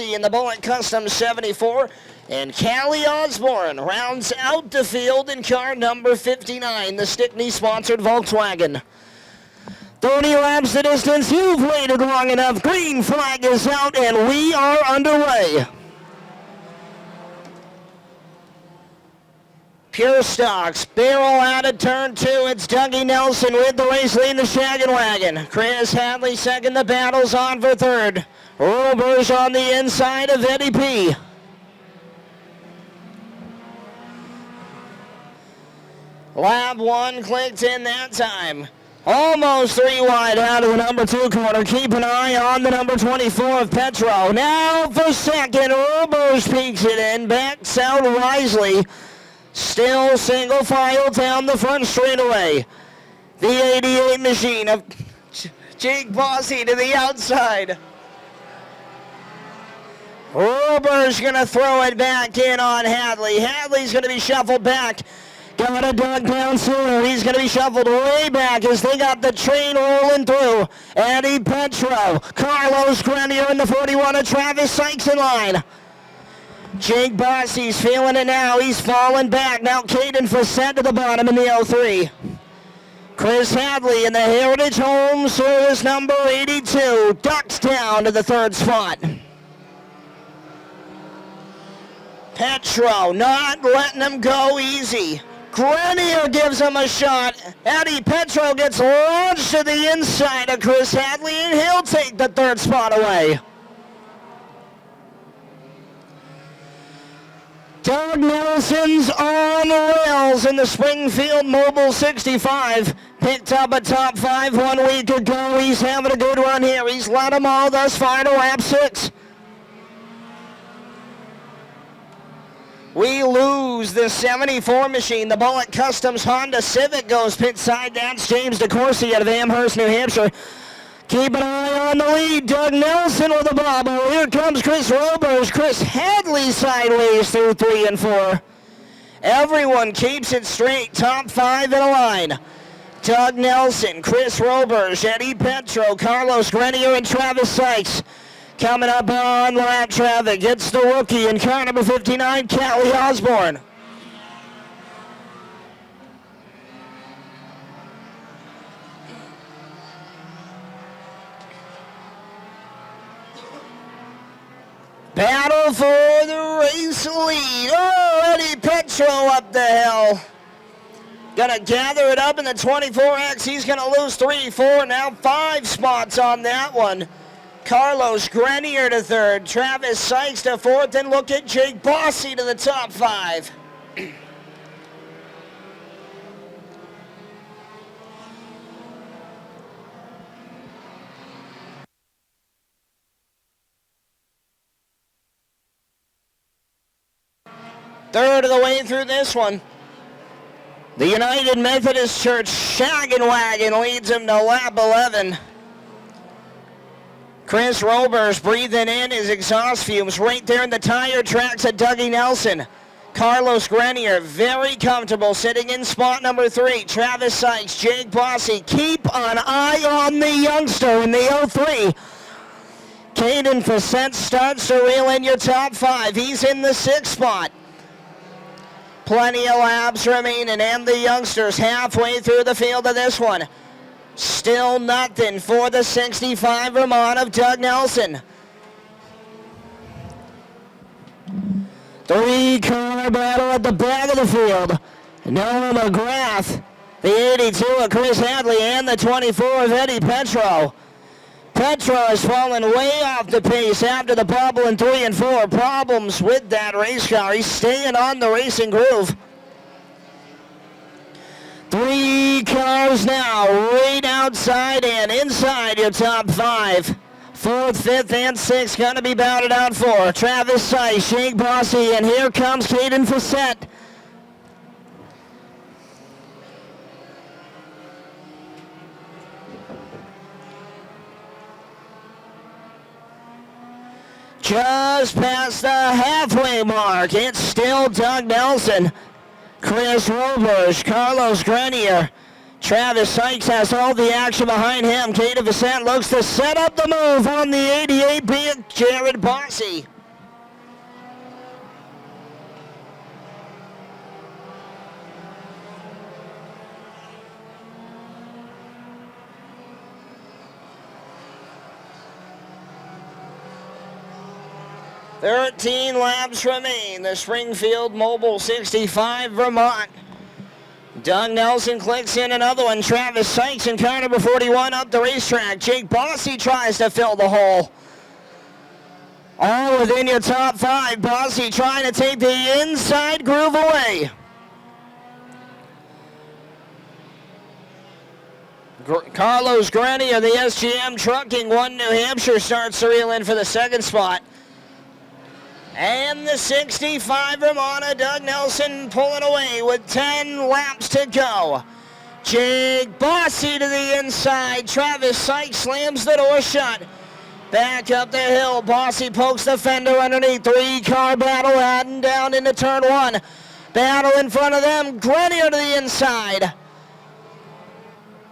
Bossy in the Bullet Custom 74. And Callie Osborne rounds out the field in car number 59, the Stickney-sponsored Volkswagen. 30 laps the distance. You've waited long enough. Green flag is out, and we are underway. Pure Stocks, barrel out of turn 2. It's Dougie Nelson with the race lead in the Shaggin' Wagon. Chris Hadley second. The battle's on for third. Roberge on the inside of Eddie P. Lap 1 clicked in that time. Almost 3 wide out of the number 2 corner. Keep an eye on the number 24 of Petro. Now for second. Roberge peeks it in. Backs out wisely. Still single file down the front straightaway. The 88 machine of Jake Bossy to the outside. Roberge going to throw it back in on Hadley. Hadley's going to be shuffled back. Got a dug down sooner. He's going to be shuffled way back as they got the train rolling through. Eddie Petro, Carlos Grenier in the 41 of Travis Sykes in line. Jake Bossy's feeling it now. He's falling back. Now Caden Facette to the bottom in the 03. Chris Hadley in the Heritage Home Service number 82 ducks down to the 3rd spot. Petro not letting him go easy. Grenier gives him a shot. Eddie Petro gets launched to the inside of Chris Hadley, and he'll take the 3rd spot away. Doug Nelson's on the rails in the Springfield Mobile 65. Picked up a top 5 1 week ago. He's having a good run here. He's led them all thus far to lap 6. We lose the 74 machine. The Bullet Customs Honda Civic goes pit side. That's James DeCourcy out of Amherst, New Hampshire. Keep an eye on the lead. Doug Nelson with a bobble. Here comes Chris Roberge. Chris Hadley sideways through 3 and 4. Everyone keeps it straight. Top 5 in a line. Doug Nelson, Chris Roberge, Eddie Petro, Carlos Grenier, and Travis Sykes. Coming up on lap traffic, it's the rookie in car number 59, Callie Osborne. Battle for the race lead. Oh, Eddie Petro up the hill. Gonna gather it up in the 24X. He's gonna lose 3, 4, now 5 spots on that one. Carlos Grenier to 3rd. Travis Sykes to 4th. And look at Jake Bossy to the top 5. Third of the way through this one. The United Methodist Church Shaggin' Wagon leads him to lap 11. Chris Roberge breathing in his exhaust fumes right there in the tire tracks of Dougie Nelson. Carlos Grenier very comfortable sitting in spot number 3. Travis Sykes, Jake Bossy. Keep an eye on the youngster in the 03. Caden Facette starts to reel in your top 5. He's in the 6th spot. Plenty of laps remaining, and the youngsters halfway through the field of this one. Still nothing for the 65 Vermont of Doug Nelson. 3-car battle at the back of the field. Noah McGrath, the 82 of Chris Hadley, and the 24 of Eddie Petro. Petro has fallen way off the pace after the bobble in 3 and 4. Problems with that race car. He's staying on the racing groove. 3 cars now, right outside and inside your top 5. 4th, 5th, and 6th going to be battled out for. Travis Sykes, Jake Bossy, and here comes Caden Facette. Just past the halfway mark, it's still Doug Nelson, Chris Roberge, Carlos Grenier, Travis Sykes has all the action behind him. Caden Vicente looks to set up the move on the 88B of Jared Bossy. "13 laps remain. The Springfield Mobile 65 Vermont. Doug Nelson clicks in another one. Travis Sykes in car number 41 up the racetrack. Jake Bossy tries to fill the hole. All within your top 5. Bossy trying to take the inside groove away. Carlos Grenier of the SGM Trucking 1 New Hampshire starts to reel in for the second spot. And the 65 Vermont, Doug Nelson pulling away with 10 laps to go. Jake Bossy to the inside. Travis Sykes slams the door shut. Back up the hill. Bossy pokes the fender underneath. 3-car battle heading down into turn 1. Battle in front of them. Grenier to the inside.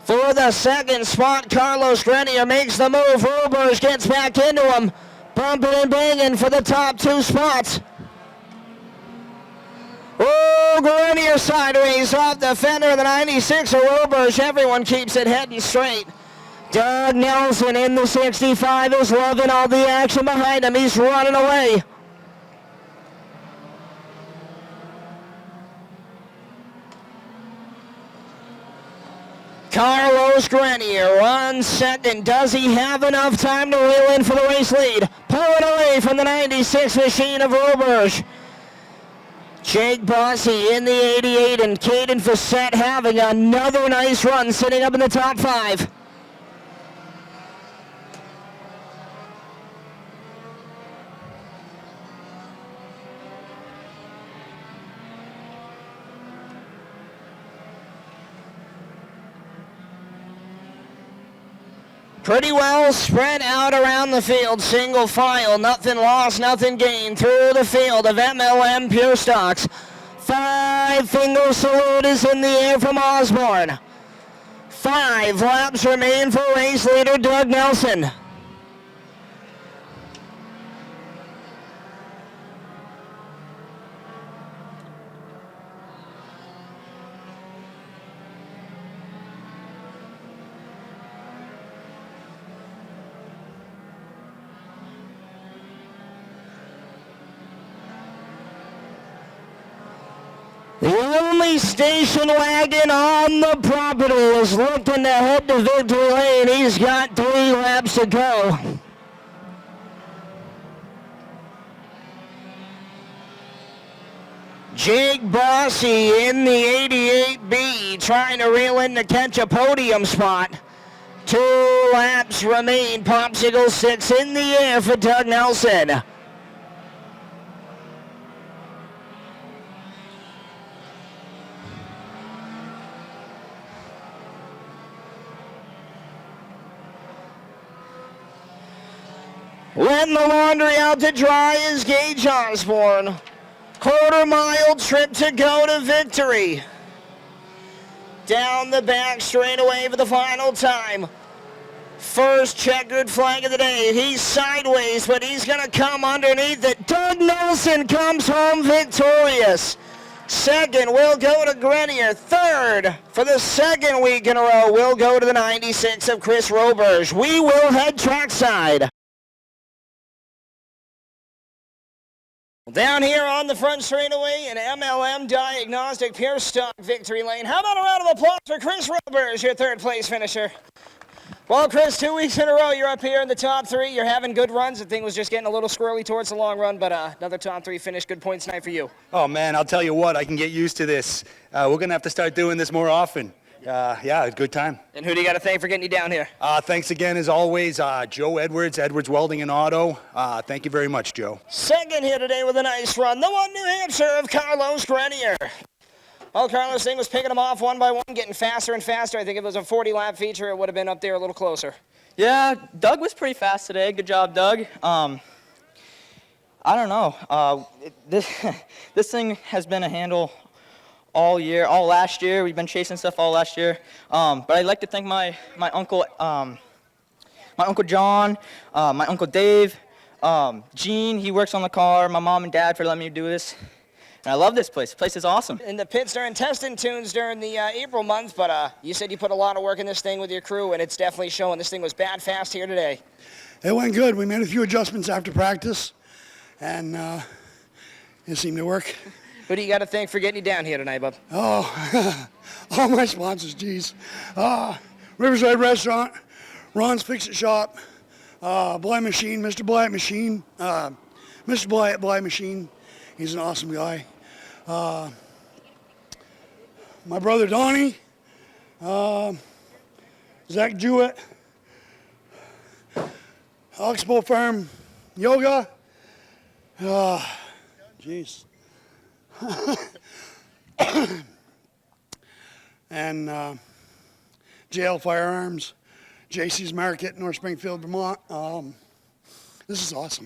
For the second spot, Carlos Grenier makes the move. Roberge gets back into him. Bumping and banging for the top 2 spots. Oh, Grenier sideways off the fender of the 96 of Roberge. Everyone keeps it heading straight. Doug Nelson in the 65 is loving all the action behind him. He's running away. Carlos Grenier runs second. Does he have enough time to reel in for the race lead? Pulling away from the 96 machine of Roberge. Jake Bossy in the 88 and Caden Vicente having another nice run, sitting up in the top 5. Pretty well spread out around the field, single file, nothing lost, nothing gained through the field of MLM Pure Stocks. 5-finger salute is in the air from Osborne. 5 laps remain for race leader Doug Nelson. The only station wagon on the property is looking to head to victory lane. He's got 3 laps to go. Jake Bossy in the 88B trying to reel in to catch a podium spot. 2 laps remain. Popsicle 6 in the air for Doug Nelson. Letting the laundry out to dry is Gage Osborne. Quarter-mile trip to go to victory. Down the back straightaway for the final time. First checkered flag of the day. He's sideways, but he's going to come underneath it. Doug Nelson comes home victorious. Second will go to Grenier. Third, for the second week in a row, will go to the 96 of Chris Roberge. We will head trackside. Down here on the front straightaway in MLM Diagnostic Pure Stock Victory Lane. How about a round of applause for Chris Roberge, your third place finisher? Well, Chris, 2 weeks in a row, you're up here in the top 3. You're having good runs. The thing was just getting a little squirrely towards the long run, but another top 3 finish. Good points tonight for you. Oh, man, I'll tell you what, I can get used to this. We're going to have to start doing this more often. Yeah, a good time. And who do you got to thank for getting you down here? Thanks again, as always, Joe Edwards, Edwards Welding and Auto. Thank you very much, Joe. Second here today with a nice run, the 1 New Hampshire of Carlos Grenier. Well, Carlos, thing was picking them off one by one, getting faster and faster. I think if it was a 40-lap feature, it would have been up there a little closer. Yeah, Doug was pretty fast today. Good job, Doug. I don't know. This thing has been a handle all year, all last year. We've been chasing stuff all last year. But I'd like to thank my uncle John, my uncle Dave, Gene, he works on the car, my mom and dad for letting me do this. And I love this place. The place is awesome. In the pits during testing tunes during the April month, but you said you put a lot of work in this thing with your crew, and it's definitely showing. This thing was bad fast here today. It went good. We made a few adjustments after practice, and it seemed to work. Who do you got to thank for getting you down here tonight, bub? Oh, all my sponsors, geez. Riverside Restaurant, Ron's Fix-It Shop, Bly Machine, Mr. Blyett Machine, Mr. Blyett Bly Machine. He's an awesome guy. My brother Donnie, Zach Jewett, Oxbow Farm Yoga. Jeez. And JL Firearms, JC's Market, North Springfield, Vermont. This is awesome.